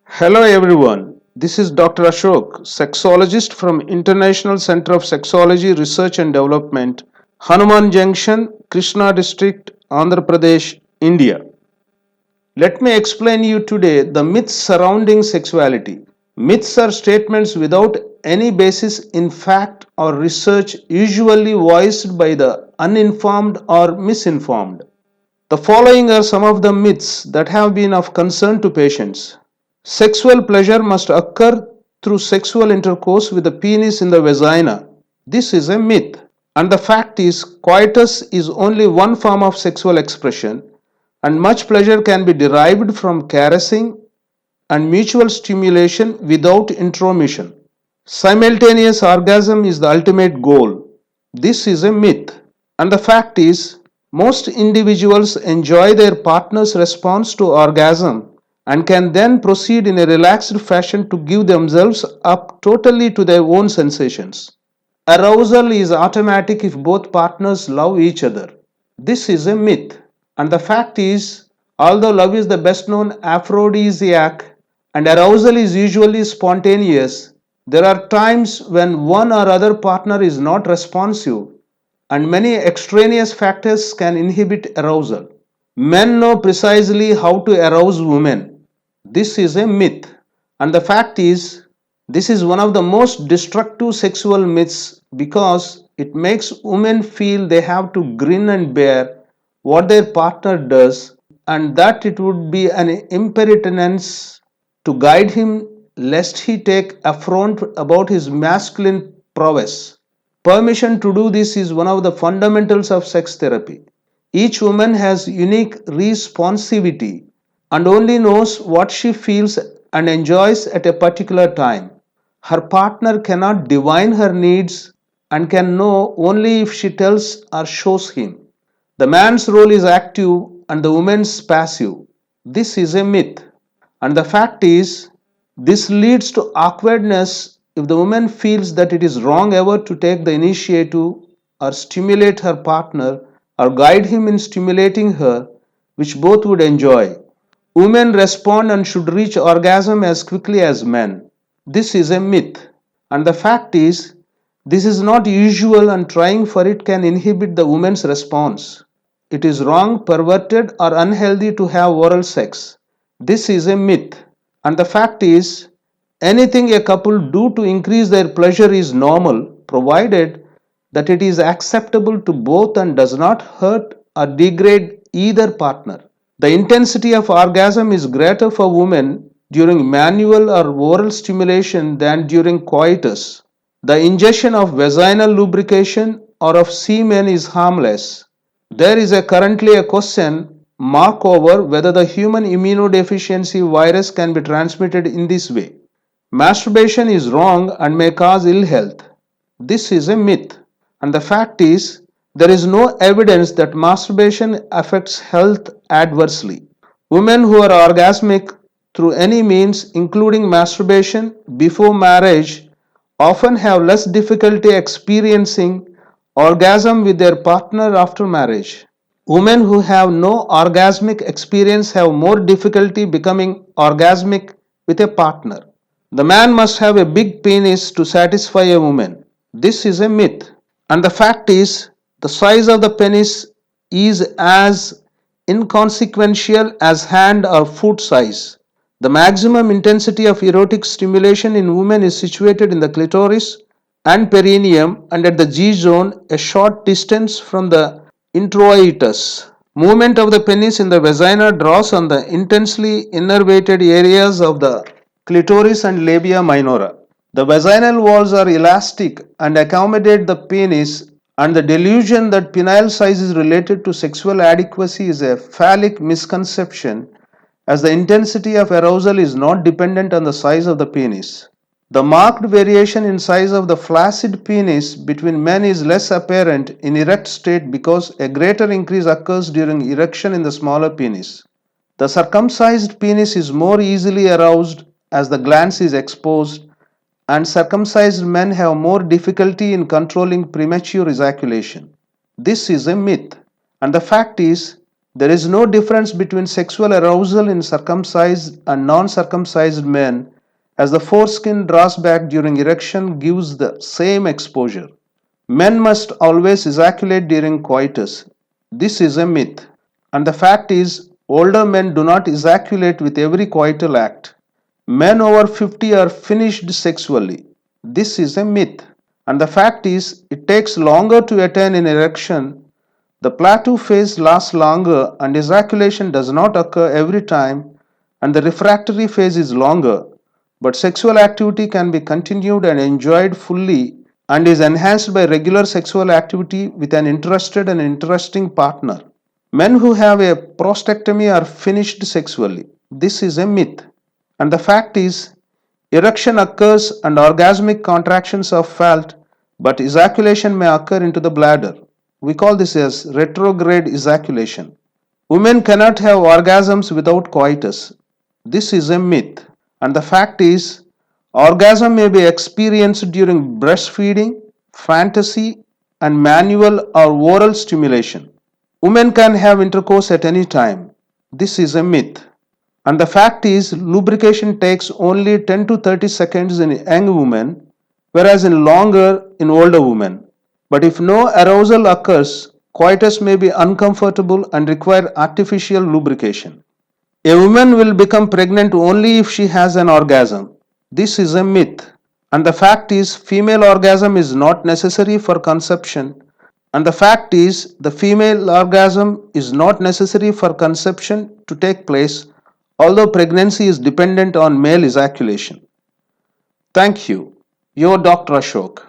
Hello everyone, this is Dr. Ashok, sexologist from International Center of Sexology Research and Development, HANUMAN Junction, KRISHNA District, Andhra Pradesh, India. Let me explain you today the myths surrounding sexuality. Myths are statements without any basis in fact or research, usually voiced by the uninformed or misinformed. The following are some of the myths that have been of concern to patients. Sexual pleasure must occur through sexual intercourse with the penis in the vagina. This is a myth. And the fact is, coitus is only one form of sexual expression, and much pleasure can be derived from caressing and mutual stimulation without intromission. Simultaneous orgasm is the ultimate goal. This is a myth. And the fact is, most individuals enjoy their partner's response to orgasm and can then proceed in a relaxed fashion to give themselves up totally to their own sensations. Arousal is automatic if both partners love each other. This is a myth. And the fact is, although love is the best known aphrodisiac and arousal is usually spontaneous, there are times when one or other partner is not responsive and many extraneous factors can inhibit arousal. Men know precisely how to arouse women. This is a myth. And the fact is, this is one of the most destructive sexual myths because it makes women feel they have to grin and bear what their partner does and that it would be an impertinence to guide him lest he take affront about his masculine prowess. Permission to do this is one of the fundamentals of sex therapy. Each woman has unique responsivity and only knows what she feels and enjoys at a particular time. Her partner cannot divine her needs and can know only if she tells or shows him. The man's role is active and the woman's passive. This is a myth. And the fact is, this leads to awkwardness if the woman feels that it is wrong ever to take the initiative or stimulate her partner or guide him in stimulating her, which both would enjoy. Women respond and should reach orgasm as quickly as men. This is a myth. And the fact is, this is not usual and trying for it can inhibit the woman's response. It is wrong, perverted, or unhealthy to have oral sex. This is a myth. And the fact is, anything a couple do to increase their pleasure is normal, provided that it is acceptable to both and does not hurt or degrade either partner. The intensity of orgasm is greater for women during manual or oral stimulation than during coitus. The ingestion of vaginal lubrication or of semen is harmless. There is currently a question mark over whether the human immunodeficiency virus can be transmitted in this way. Masturbation is wrong and may cause ill health. This is a myth. And the fact is, there is no evidence that masturbation affects health adversely. Women who are orgasmic through any means, including masturbation, before marriage, often have less difficulty experiencing orgasm with their partner after marriage. Women who have no orgasmic experience have more difficulty becoming orgasmic with a partner. The man must have a big penis to satisfy a woman. This is a myth. And the fact is, the size of the penis is as inconsequential as hand or foot size. The maximum intensity of erotic stimulation in women is situated in the clitoris and perineum and at the G zone, a short distance from the introitus. Movement of the penis in the vagina draws on the intensely innervated areas of the clitoris and labia minora. The vaginal walls are elastic and accommodate the penis, and the delusion that penile size is related to sexual adequacy is a phallic misconception, as the intensity of arousal is not dependent on the size of the penis. The marked variation in size of the flaccid penis between men is less apparent in erect state because a greater increase occurs during erection in the smaller penis. The circumcised penis is more easily aroused as the glans is exposed, and circumcised men have more difficulty in controlling premature ejaculation. This is a myth, and the fact is, There is no difference between sexual arousal in circumcised and non-circumcised men, as the foreskin draws back during erection gives the same exposure. Men must always ejaculate during coitus. This is a myth. And the fact is, older men do not ejaculate with every coital act. Men over 50 are finished sexually. This is a myth. And the fact is, it takes longer to attain an erection. The plateau phase lasts longer and ejaculation does not occur every time, and the refractory phase is longer. But sexual activity can be continued and enjoyed fully and is enhanced by regular sexual activity with an interested and interesting partner. Men who have a prostatectomy are finished sexually. This is a myth. And the fact is, erection occurs and orgasmic contractions are felt, but ejaculation may occur into the bladder. We call this as retrograde ejaculation. Women cannot have orgasms without coitus. This is a myth. And the fact is, orgasm may be experienced during breastfeeding, fantasy, and manual or oral stimulation. Women can have intercourse at any time. This is a myth. And the fact is, lubrication takes only 10 to 30 seconds in young women, whereas longer in older women. But if no arousal occurs, coitus may be uncomfortable and require artificial lubrication. A woman will become pregnant only if she has an orgasm. This is a myth. And the fact is, female orgasm is not necessary for conception. And the fact is, the female orgasm is not necessary for conception to take place, although pregnancy is dependent on male ejaculation. Thank you. Your Dr. Ashok.